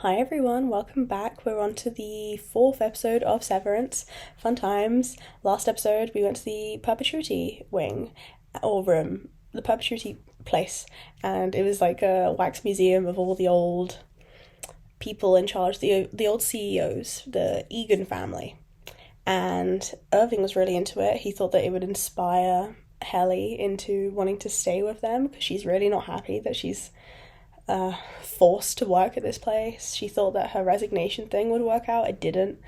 Hi everyone, welcome back. We're on to the fourth episode of Severance. Fun times. Last episode we went to the perpetuity wing, or room, the perpetuity place, and it was like a wax museum of all the old people in charge, the old CEOs, the Egan family. And Irving was really into it. He thought that it would inspire Helly into wanting to stay with them because she's really not happy that she's forced to work at this place. She thought that her resignation thing would work out. It didn't.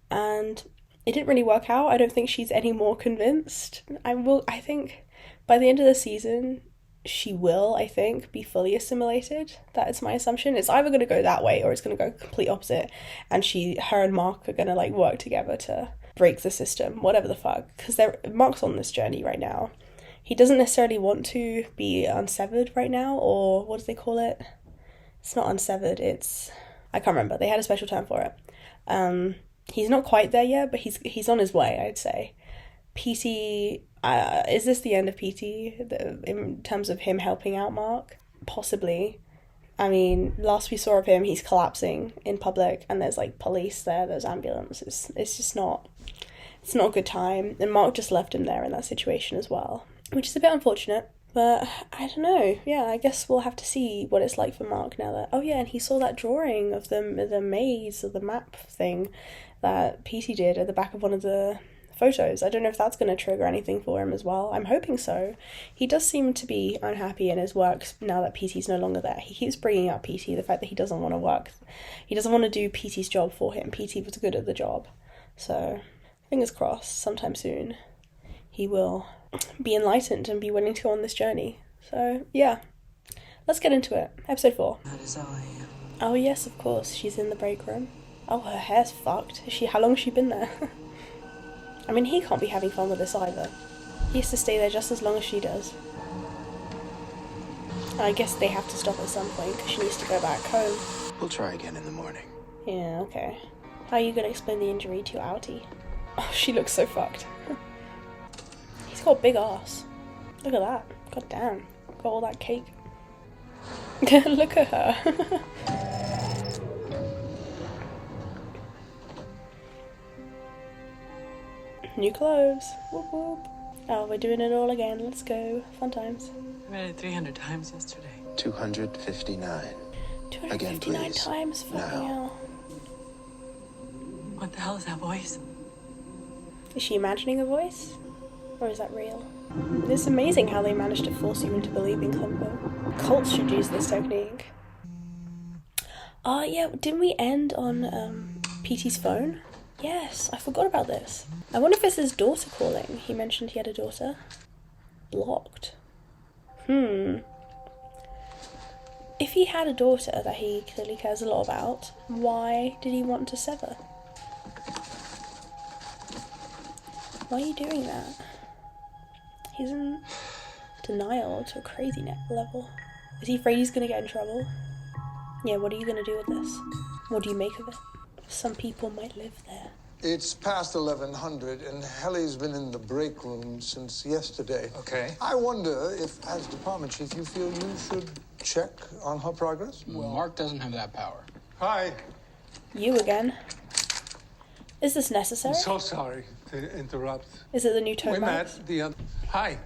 And it didn't really work out. I don't think she's any more convinced. I think by the end of the season, she will, I think, be fully assimilated. That is my assumption. It's either going to go that way or it's going to go complete opposite. And her and Mark are going to work together to break the system, whatever the fuck. Because Mark's on this journey right now. He doesn't necessarily want to be unsevered right now, or what do they call it? It's not unsevered, I can't remember. They had a special term for it. He's not quite there yet, but he's on his way, I'd say. Petey, is this the end of Petey in terms of him helping out Mark? Possibly. I mean, last we saw of him, he's collapsing in public, and there's police there, there's ambulances. It's just not a good time, and Mark just left him there in that situation as well. Which is a bit unfortunate, but I don't know. Yeah, I guess we'll have to see what it's like for Mark now that... Oh yeah, and he saw that drawing of the maze, or the map thing that Petey did at the back of one of the photos. I don't know if that's going to trigger anything for him as well. I'm hoping so. He does seem to be unhappy in his work now that Petey's no longer there. He keeps bringing up Petey, the fact that he doesn't want to work. He doesn't want to do Petey's job for him. Petey was good at the job. So, fingers crossed, sometime soon, he will be enlightened and be willing to go on this journey. So, yeah. Let's get into it. Episode 4. That is all I am. Oh, yes, of course. She's in the break room. Oh, her hair's fucked. How long has she been there? I mean, he can't be having fun with this either. He has to stay there just as long as she does. I guess they have to stop at some point because she needs to go back home. We'll try again in the morning. Yeah, okay. How are you going to explain the injury to Outie? Oh, she looks so fucked. He's got a big ass. Look at that. God damn. Got all that cake. Look at her. New clothes. Whoop whoop. Oh, we're doing it all again. Let's go. Fun times. I read it 300 times yesterday. 259. 259 Again, please. times? Fucking Now. hell. What the hell is that voice? Is she imagining a voice? Or is that real? It's amazing how they managed to force you into believing something. Cults should use this technique. Yeah, didn't we end on Petey's phone? Yes, I forgot about this. I wonder if it's his daughter calling. He mentioned he had a daughter. Blocked. If he had a daughter that he clearly cares a lot about, why did he want to sever? Why are you doing that? He's in denial to a crazy level. Is he afraid he's going to get in trouble? Yeah, what are you going to do with this? What do you make of it? Some people might live there. It's past 1100, and Helly's been in the break room since yesterday. Okay. I wonder if, as department chief, you feel you should check on her progress? Well, Mark doesn't have that power. Hi. You again. Is this necessary? So sorry to interrupt. Is it the new tone We bags? met the other... Hi,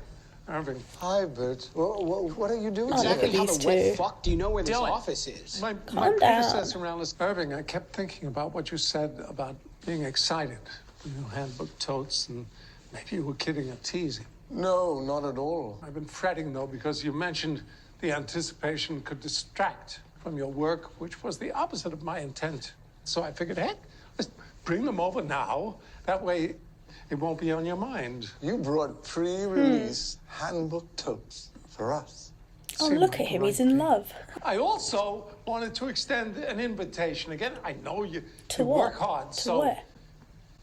Irving. Hi, Bert. What are you doing Oh, today? look at How these the wet two. fuck do you know where this Dylan. office is? My Calm down. predecessor around this... Irving, I kept thinking about what you said about being excited. The new handbook totes, and maybe you were kidding or teasing. No, not at all. I've been fretting, though, because you mentioned the anticipation could distract from your work, which was the opposite of my intent. So I figured, heck, let's bring them over now. That way, it won't be on your mind. You brought pre-release handbook totes for us. Oh, Seemed look like at him. the He's right in thing. love. I also wanted to extend an invitation. Again, I know you What? work hard, To so what?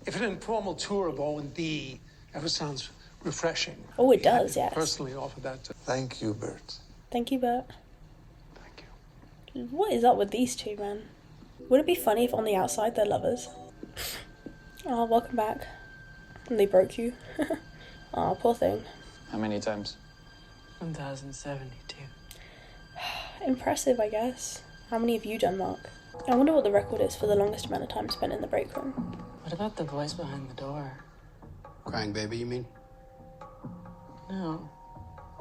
if an informal tour of O&D ever sounds refreshing. Oh, it I'd be happy does, to yes. Personally offer that to... Thank you, Bert. Thank you, Bert. Thank you. What is up with these two, man? Would it be funny if on the outside they're lovers? Oh, welcome back. And they broke you. Oh, poor thing. How many times? 1072. Impressive, I guess. How many have you done, Mark? I wonder what the record is for the longest amount of time spent in the break room. What about the voice behind the door? Crying baby, you mean? No.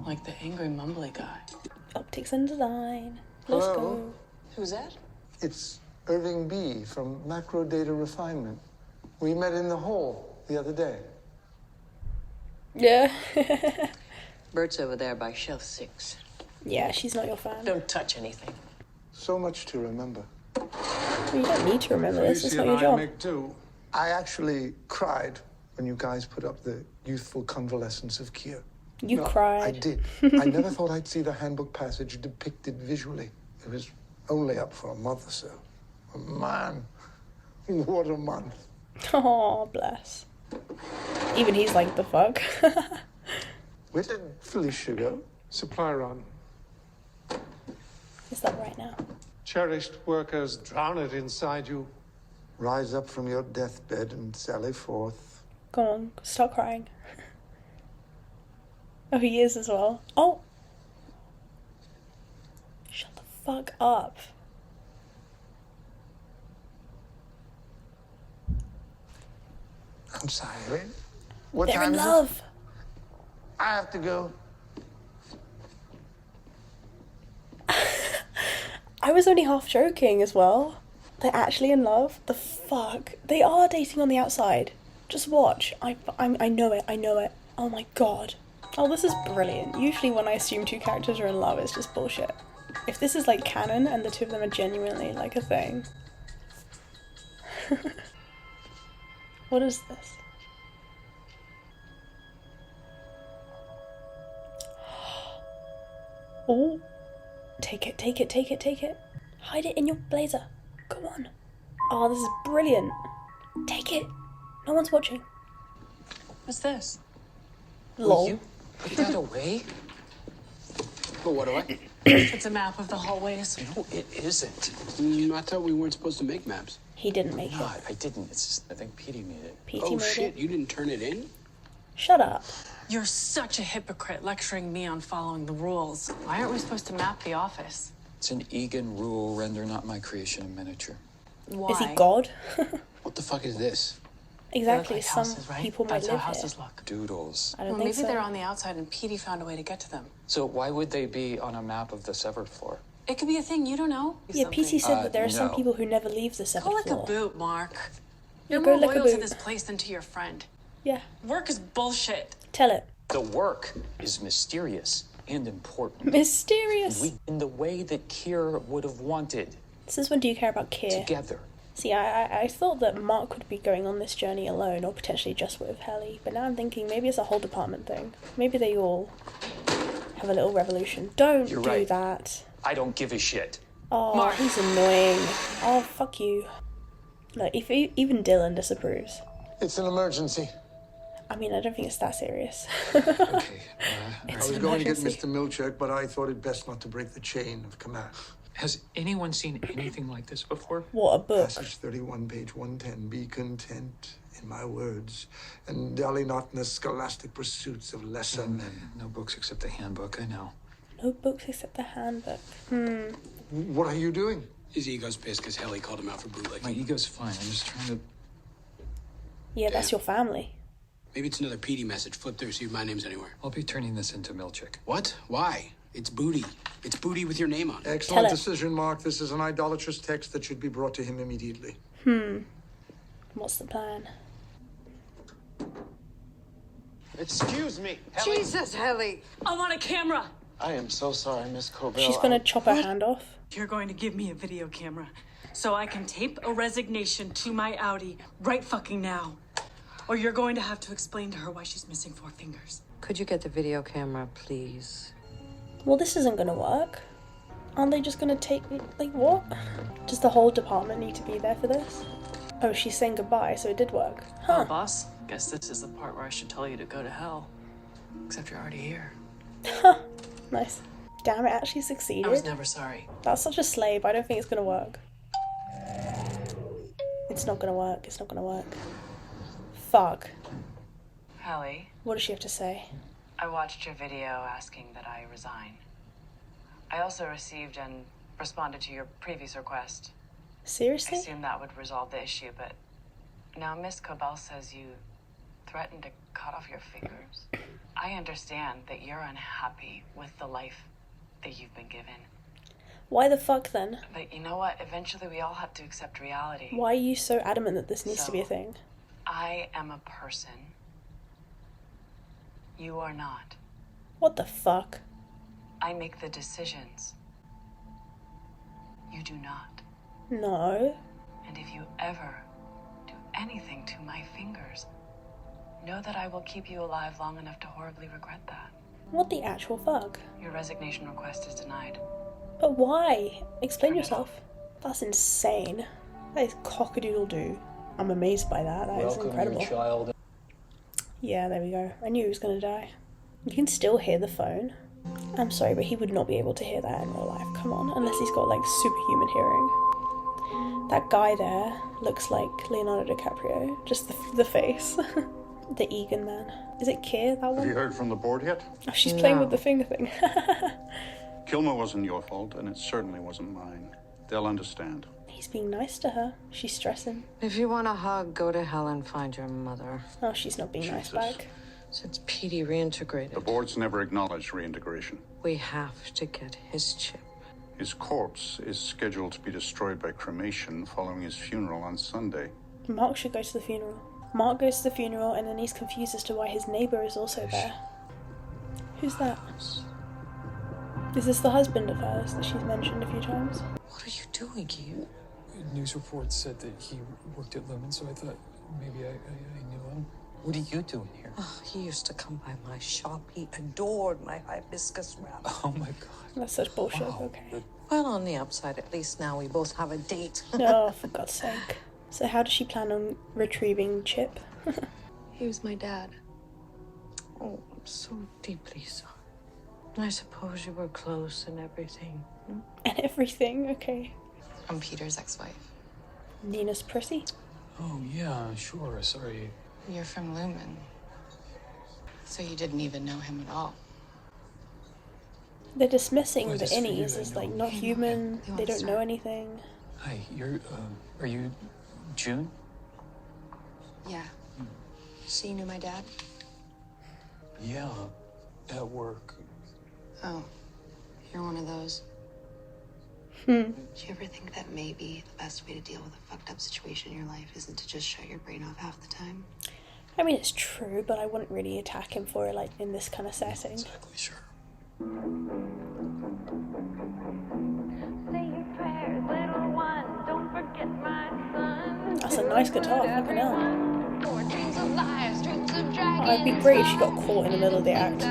Like the angry, mumbly guy. Optics and design. Let's Hello? go. Who's that? It's Irving B. from Macro Data Refinement. We met in the hall the other day. Yeah. Burt's over there by shelf 6. Yeah, she's not your fan. Don't touch anything. So much to remember. Well, you don't need to remember this. It's Tracy not and your I job. make do. I actually cried when you guys put up the youthful convalescence of Kier. You No, cried. I did. I never thought I'd see the handbook passage depicted visually. It was only up for a month or so. Man, what a month. Oh, bless. Even he's like, the fuck? Where did Felicia go? Supply run. Is that right now? Cherished workers, drown it inside you. Rise up from your deathbed and sally forth. Go on, stop crying. Oh, he is as well. Oh! Shut the fuck up. I'm sorry. Wait. What They're time in is it? love. I have to go. I was only half joking as well. They're actually in love? The fuck? They are dating on the outside. Just watch. I know it. I know it. Oh my god. Oh, this is brilliant. Usually when I assume two characters are in love, it's just bullshit. If this is like canon and the two of them are genuinely like a thing. What is this? Oh. Take it, take it, take it, take it. Hide it in your blazer. Come on. Oh, this is brilliant. Take it. No one's watching. What's this? Lol. You put that away? But what do I? It's a map of the hallways. No, it isn't. I thought we weren't supposed to make maps. He didn't make No, it. I didn't. It's just, I think Petey made it. Petey Oh made shit, it. you didn't turn it in? Shut up. You're such a hypocrite lecturing me on following the rules. Why aren't we supposed to map the office? It's an Egan rule, render not my creation in miniature. Why? Is he God? What the fuck is this? They look Exactly. like Some houses, right? people might That's how live here. houses look. Doodles. I don't Well, think maybe so. they're on the outside and Petey found a way to get to them. So why would they be on a map of the severed floor? It could be a thing, you don't know. Yeah, Petey said that there are some no. people who never leave the seventh Go lick floor. a boot, Mark. Yeah, You're go more lick a loyal to boot. this place than to your friend. Yeah. Work is bullshit. Tell it. The work is mysterious and important. Mysterious. In the way that Kier would have wanted. Since when do you care about Kier? Together. See, I thought that Mark would be going on this journey alone, or potentially just with Helly, but now I'm thinking maybe it's a whole department thing. Maybe they all have a little revolution. Don't You're do right. that. I don't give a shit. Oh, Mark. he's annoying. Oh, fuck you. Look, if even Dylan disapproves. It's an emergency. I mean, I don't think it's that serious. Okay. I It's was an going to get emergency. Mr. Milchek, but I thought it best not to break the chain of command. Has anyone seen anything like this before? What a book. Passage 31, page 110. Be content in my words, and dally not in the scholastic pursuits of lesser men. No books except the handbook, I know. No books except the handbook. What are you doing? His ego's pissed because Helly called him out for bootlegging. My ego's fine. I'm just trying to... Yeah, that's your family. Maybe it's another Petey message. Flip through, see if my name's anywhere. I'll be turning this into Milchik. What? Why? It's booty. It's booty with your name on it. Excellent Tell it. decision, Mark. This is an idolatrous text that should be brought to him immediately. What's the plan? Excuse me, Helly. Jesus, Helly! I want a camera. I am so sorry, Miss Cobell. She's gonna chop her hand off. You're going to give me a video camera so I can tape a resignation to my Audi right fucking now. Or you're going to have to explain to her why she's missing 4 fingers. Could you get the video camera, please? Well, this isn't gonna work. Aren't they just gonna take... Like, what? Does the whole department need to be there for this? Oh, she's saying goodbye, so it did work. Oh, boss, guess this is the part where I should tell you to go to hell. Except you're already here. Nice. Damn, it actually I was succeeded. never sorry. That's such a slave. I don't think it's gonna work. It's not gonna work. It's not gonna work. Fuck. Helly, What does she have to say? I watched your video asking that I resign. I also received and responded to your previous request Seriously? I assumed that would resolve the issue, but now Miss Cobell says you threatened to cut off your fingers. I understand that you're unhappy with the life that you've been given. Why the fuck then? But you know what? Eventually we all have to accept reality. Why are you so adamant that this needs to be a thing? I am a person. You are not. What the fuck? I make the decisions. You do not. No. And if you ever do anything to my fingers, know that I will keep you alive long enough to horribly regret that. What the actual fuck? Your resignation request is denied. But why? Explain yourself. That's insane. That is cock-a-doodle-doo. I'm amazed by that. That is incredible. Child. Yeah, there we go. I knew he was gonna die. You can still hear the phone. I'm sorry, but he would not be able to hear that in real life. Come on, unless he's got like superhuman hearing. That guy there looks like Leonardo DiCaprio. Just the face. The Egan man. Is it Keir, that one? Have you heard from the board yet? Oh, she's playing with the finger thing. Kilmer wasn't your fault, and it certainly wasn't mine. They'll understand. He's being nice to her. She's stressing. If you want a hug, go to hell and find your mother. Oh, she's not being nice back. Since Petey reintegrated, The board's never acknowledged reintegration. we have to get his chip. His corpse is scheduled to be destroyed by cremation following his funeral on Sunday. Mark should go to the funeral. Mark goes to the funeral and then he's confused as to why his neighbour is also there. Who's that? Is this the husband of hers that she's mentioned a few times? What are you doing here? News reports said that he worked at Lemon, so I thought maybe I knew him. What are you doing here? Oh, he used to come by my shop. He adored my hibiscus wrap. Oh my god. That's such bullshit. Wow. Okay. Well, on the upside, at least now we both have a date. Oh, for God's sake. So how does she plan on retrieving Chip? He was my dad. Oh, I'm so deeply sorry. I suppose you were close and everything. And everything, okay. I'm Peter's ex-wife. Nina's prissy? Oh yeah, sure. Sorry. You're from Lumen. So you didn't even know him at all. They're dismissing Well, the just figured innies I as know. like not human. You They wanna don't know start? anything. Hi, are you June? Yeah. She knew my dad? Yeah, at work. Oh, you're one of those. Hmm. Do you ever think that maybe the best way to deal with a fucked up situation in your life isn't to just shut your brain off half the time? I mean, it's true, but I wouldn't really attack him for it, like, in this kind of setting. Exactly, sure. That's a nice guitar, fucking hell. I'd be great if she got caught in the middle of the act.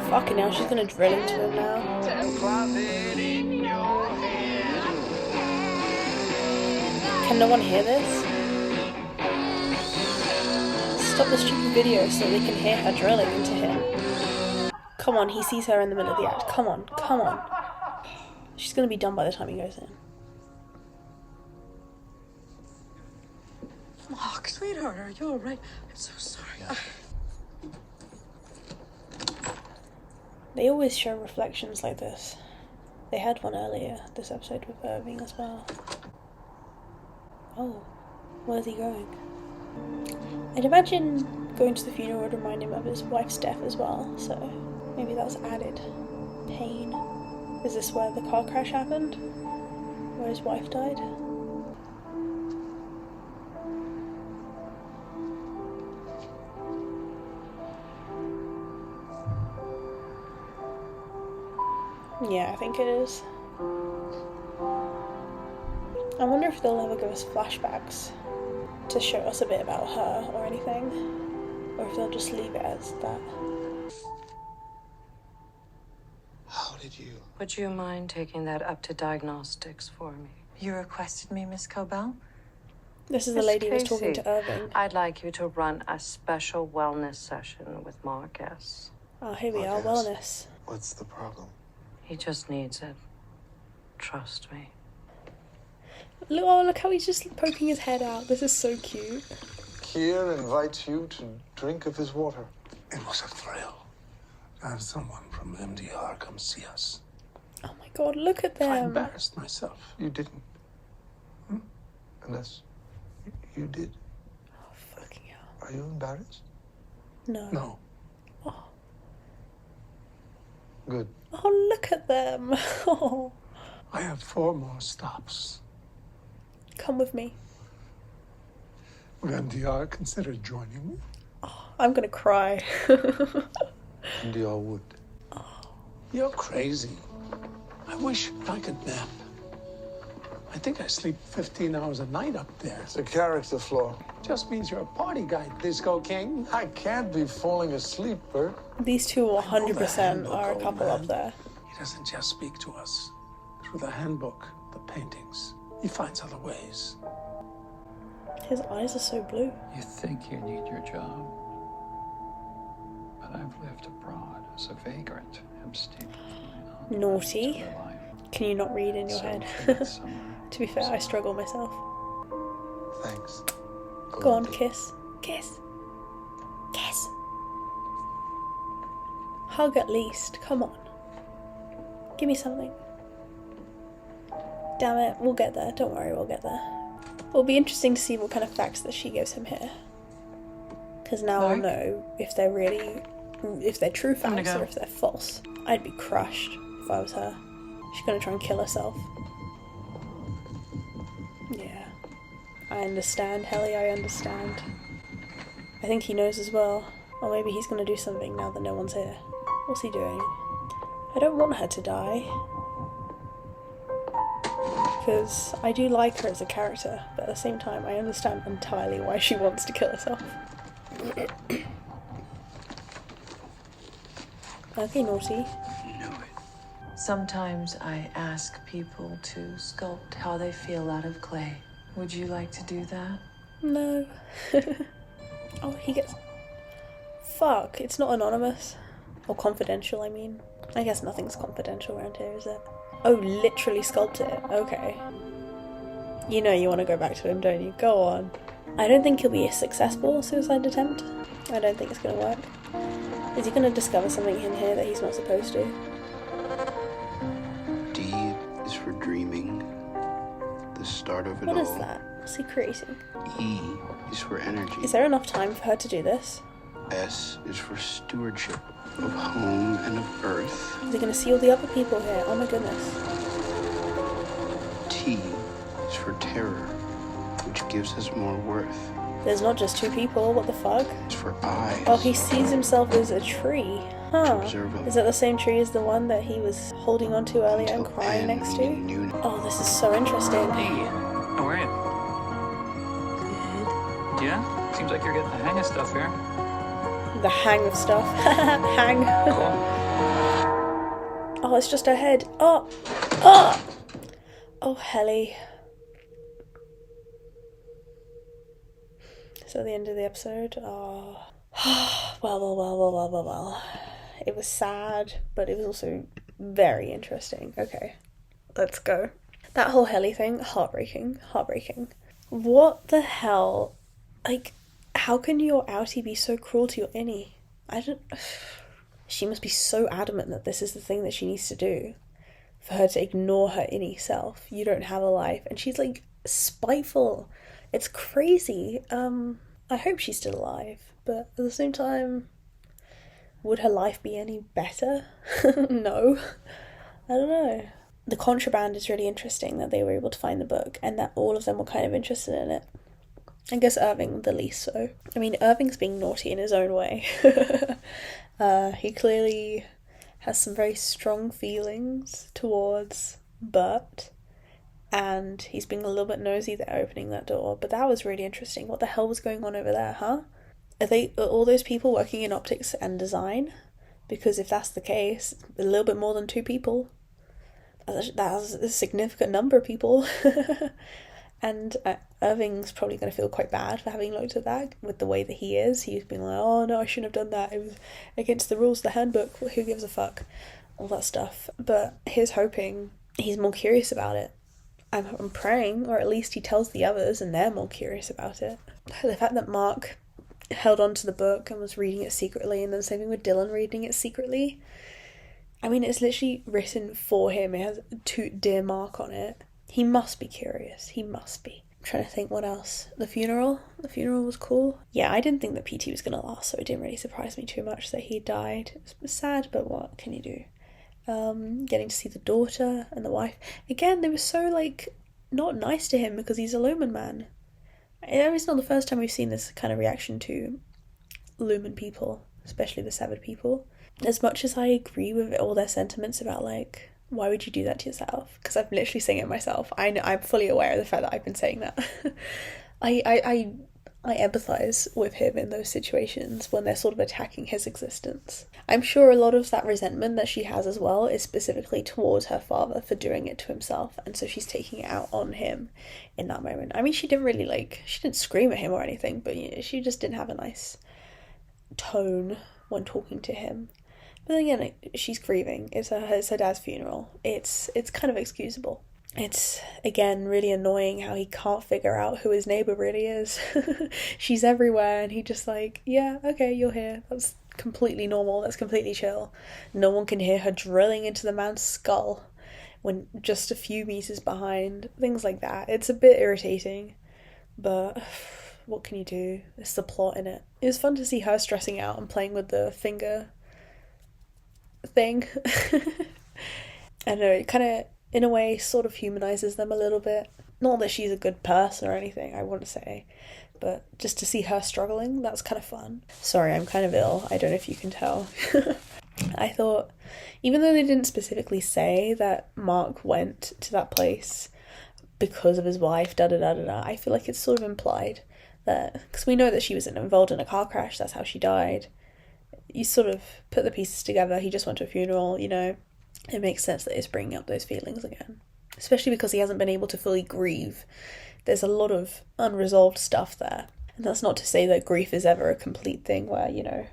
Fucking hell, she's gonna drill into him now. Can no one hear this? Stop the stupid video so they can hear her drilling into him. Come on, he sees her in the middle of the act. Come on, come on. She's gonna be done by the time he goes in. Mark, sweetheart, are you all right? I'm so sorry. Yeah. They always show reflections like this. They had one earlier, this episode with Irving as well. Oh, where's he going? I'd imagine going to the funeral would remind him of his wife's death as well, so maybe that's added pain. Is this where the car crash happened? Where his wife died? Yeah, I think it is. I wonder if they'll ever give us flashbacks to show us a bit about her or anything, or if they'll just leave it as that. How did you? Would you mind taking that up to diagnostics for me? You requested me, Miss Cobell? This is the Miss lady who was talking Casey, to Irving. I'd like you to run a special wellness session with Mark S. Oh, here we are, Yes. wellness. What's the problem? He just needs it. Trust me. Look, oh, look how he's just poking his head out. This is so cute. Keir invites you to drink of his water. It was a thrill to have someone from MDR come see us. Oh my god, look at I them. embarrassed myself. You didn't. Unless you did. Oh, fucking hell. Are you embarrassed? No. No. Oh. Good. Oh, look at them. Oh. I have 4 more stops. Come with me. When DR considered joining me? Oh, I'm gonna cry. DR would. You're crazy. I wish I could nap. I think I sleep 15 hours a night up there. It's a character flaw. Just means you're a party guy, Disco King. I can't be falling asleep, Bert. These two 100% are a couple man. up there. He doesn't just speak to us. Through the handbook, the paintings, he finds other ways. His eyes are so blue. You think you need your job, but I've lived abroad as a vagrant, abstaining from my own Naughty. life. Can you not read in your So head? it's summer. To be fair, I struggle myself. Thanks. Go on, kiss. Kiss. Kiss. Hug at least. Come on. Give me something. Damn it, we'll get there. Don't worry, we'll get there. It'll be interesting to see what kind of facts that she gives him here. Because now I'll know if they're true facts or if they're false. I'd be crushed if I was her. She's gonna try and kill herself. Yeah. I understand, Helly, I understand. I think he knows as well. Or maybe he's gonna do something now that no one's here. What's he doing? I don't want her to die. Because I do like her as a character, but at the same time I understand entirely why she wants to kill herself. Okay, naughty. Sometimes I ask people to sculpt how they feel out of clay. Would you like to do that? No. Oh, he gets... Fuck, it's not anonymous. Or confidential, I mean. I guess nothing's confidential around here, is it? Oh, literally sculpt it. Okay. You know you want to go back to him, don't you? Go on. I don't think he'll be a successful suicide attempt. I don't think it's going to work. Is he going to discover something in here that he's not supposed to? D is for dreaming, the start of it all. What is that? What's he creating? E is for energy. Is there enough time for her to do this? S is for stewardship of home and of earth. Is he going to see all the other people here? Oh my goodness. T is for terror, which gives us more worth. There's not just 2 people, what the fuck? It's for eyes. Oh, he sees himself as a tree. Huh. Is that the same tree as the one that he was holding onto earlier and crying next to? Oh, this is so interesting. Hey, how are you? Good. Yeah? Seems like you're getting the hang of stuff here. The hang of stuff. Hang. Cool. Oh, it's just her head. Oh! Oh! Oh, Helly. Is that the end of the episode? Oh. Well. It was sad, but it was also very interesting. Okay, let's go. That whole Helly thing, heartbreaking. What the hell? Like, how can your outie be so cruel to your innie? She must be so adamant that this is the thing that she needs to do for her to ignore her innie self. You don't have a life. And she's like spiteful. It's crazy. I hope she's still alive, but at the same time, would her life be any better? No. I don't know. The contraband is really interesting, that they were able to find the book and that all of them were kind of interested in it. I guess Irving the least so. I mean, Irving's being naughty in his own way. He clearly has some very strong feelings towards Burt, and he's being a little bit nosy there opening that door. But that was really interesting. What the hell was going on over there, huh? Are all those people working in optics and design? Because if that's the case, a little bit more than 2 people. That's a significant number of people. And Irving's probably going to feel quite bad for having looked at that with the way that he is. He's been like, oh no, I shouldn't have done that. It was against the rules of the handbook. Who gives a fuck? All that stuff. But he's hoping he's more curious about it. I'm praying, or at least he tells the others and they're more curious about it. The fact that Mark held on to the book and was reading it secretly, and then same thing with Dylan reading it secretly. I mean, it's literally written for him. It has to Dear Mark on it. He must be curious. He must be. I'm trying to think what else. The funeral was cool. Yeah, I didn't think that Petey was gonna last, so it didn't really surprise me too much that he died. It was sad, but what can you do? Getting to see the daughter and the wife. Again, they were so, like, not nice to him because he's a Lumen man. It's not the first time we've seen this kind of reaction to Lumen people, especially the severed people. As much as I agree with all their sentiments about, like, why would you do that to yourself? Because I'm literally saying it myself. I'm fully aware of the fact that I've been saying that. I empathise with him in those situations when they're sort of attacking his existence. I'm sure a lot of that resentment that she has as well is specifically towards her father for doing it to himself, and so she's taking it out on him in that moment. I mean, she didn't scream at him or anything, but you know, she just didn't have a nice tone when talking to him. But then again, she's grieving. It's her dad's funeral. It's kind of excusable. It's, again, really annoying how he can't figure out who his neighbour really is. She's everywhere and he just like, yeah, okay, you're here. That's completely normal. That's completely chill. No one can hear her drilling into the man's skull when just a few meters behind. Things like that. It's a bit irritating, but what can you do? It's the plot in it. It was fun to see her stressing out and playing with the finger thing. I know, it kind of, in a way, sort of humanizes them a little bit. Not that she's a good person or anything, I wouldn't say, but just to see her struggling, that's kind of fun. Sorry, I'm kind of ill. I don't know if you can tell. I thought, even though they didn't specifically say that Mark went to that place because of his wife, I feel like it's sort of implied that, because we know that she was involved in a car crash, that's how she died. You sort of put the pieces together. He just went to a funeral, you know. It makes sense that it's bringing up those feelings again. Especially because he hasn't been able to fully grieve. There's a lot of unresolved stuff there. And that's not to say that grief is ever a complete thing where, you know,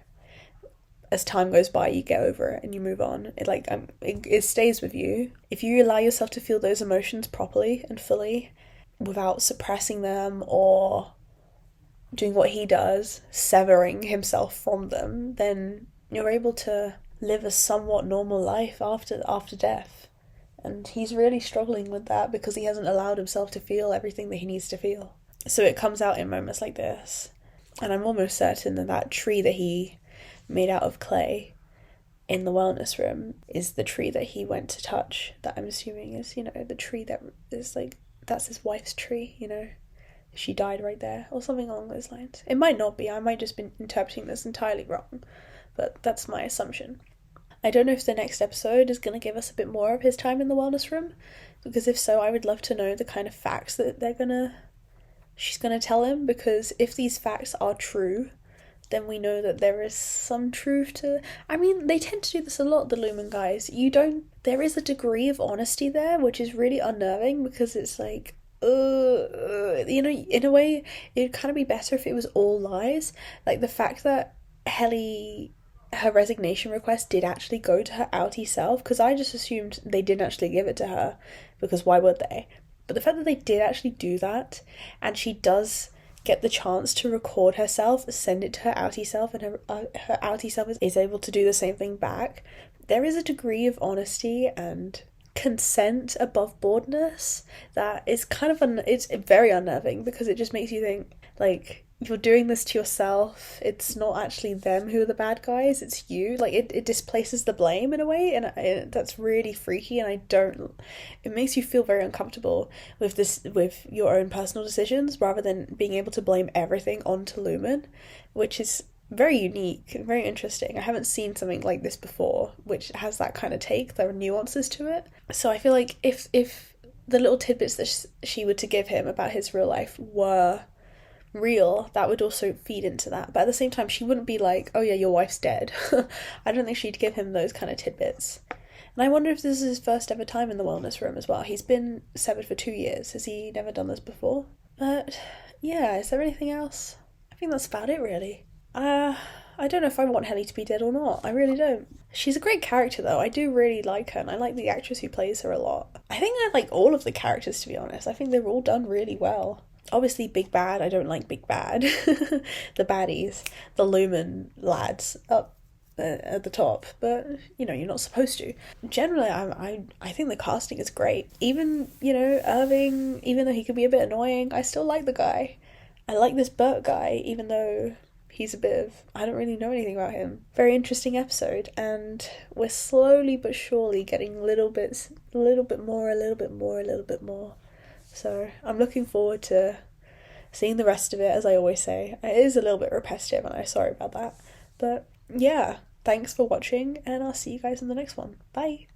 as time goes by, you get over it and you move on. It stays with you. If you allow yourself to feel those emotions properly and fully without suppressing them or doing what he does, severing himself from them, then you're able to live a somewhat normal life after death. And he's really struggling with that because he hasn't allowed himself to feel everything that he needs to feel. So it comes out in moments like this. And I'm almost certain that that tree that he made out of clay in the wellness room is the tree that he went to touch, that I'm assuming is, you know, the tree that is like, that's his wife's tree, you know. She died right there, or something along those lines. It might not be, I might just be interpreting this entirely wrong, but that's my assumption. I don't know if the next episode is going to give us a bit more of his time in the wellness room, because if so, I would love to know the kind of facts that she's gonna tell him, because if these facts are true, then we know that there is some truth to... I mean, they tend to do this a lot, the Lumen guys. There is a degree of honesty there, which is really unnerving, because it's like, you know, in a way, it'd kind of be better if it was all lies. Like, the fact that Helly, her resignation request did actually go to her outie self, because I just assumed they didn't actually give it to her, because why would they? But the fact that they did actually do that, and she does get the chance to record herself, send it to her outie self, and her outie self is able to do the same thing back, there is a degree of honesty and consent above boardness that is kind of it's very unnerving, because it just makes you think, like, you're doing this to yourself. It's not actually them who are the bad guys, it's you. Like, it displaces the blame in a way, and that's really freaky, and it makes you feel very uncomfortable with your own personal decisions, rather than being able to blame everything onto Lumen, which is very unique, very interesting. I haven't seen something like this before, which has that kind of take. There are nuances to it. So I feel like if the little tidbits that she were to give him about his real life were real, that would also feed into that. But at the same time, she wouldn't be like, oh yeah, your wife's dead. I don't think she'd give him those kind of tidbits. And I wonder if this is his first ever time in the wellness room as well. He's been severed for 2 years. Has he never done this before? But yeah, is there anything else? I think that's about it, really. I don't know if I want Helly to be dead or not. I really don't. She's a great character, though. I do really like her, and I like the actress who plays her a lot. I think I like all of the characters, to be honest. I think they're all done really well. Obviously, Big Bad, I don't like Big Bad. The baddies, the Lumen lads. at the top, but you know, you're not supposed to. Generally, I think the casting is great. Even, you know, Irving, even though he could be a bit annoying, I still like the guy. I like this Burt guy, even though he's a bit of, I don't really know anything about him. Very interesting episode, and we're slowly but surely getting a little bit more. So I'm looking forward to seeing the rest of it. As I always say, it is a little bit repetitive, and I'm sorry about that. But yeah, thanks for watching, and I'll see you guys in the next one. Bye!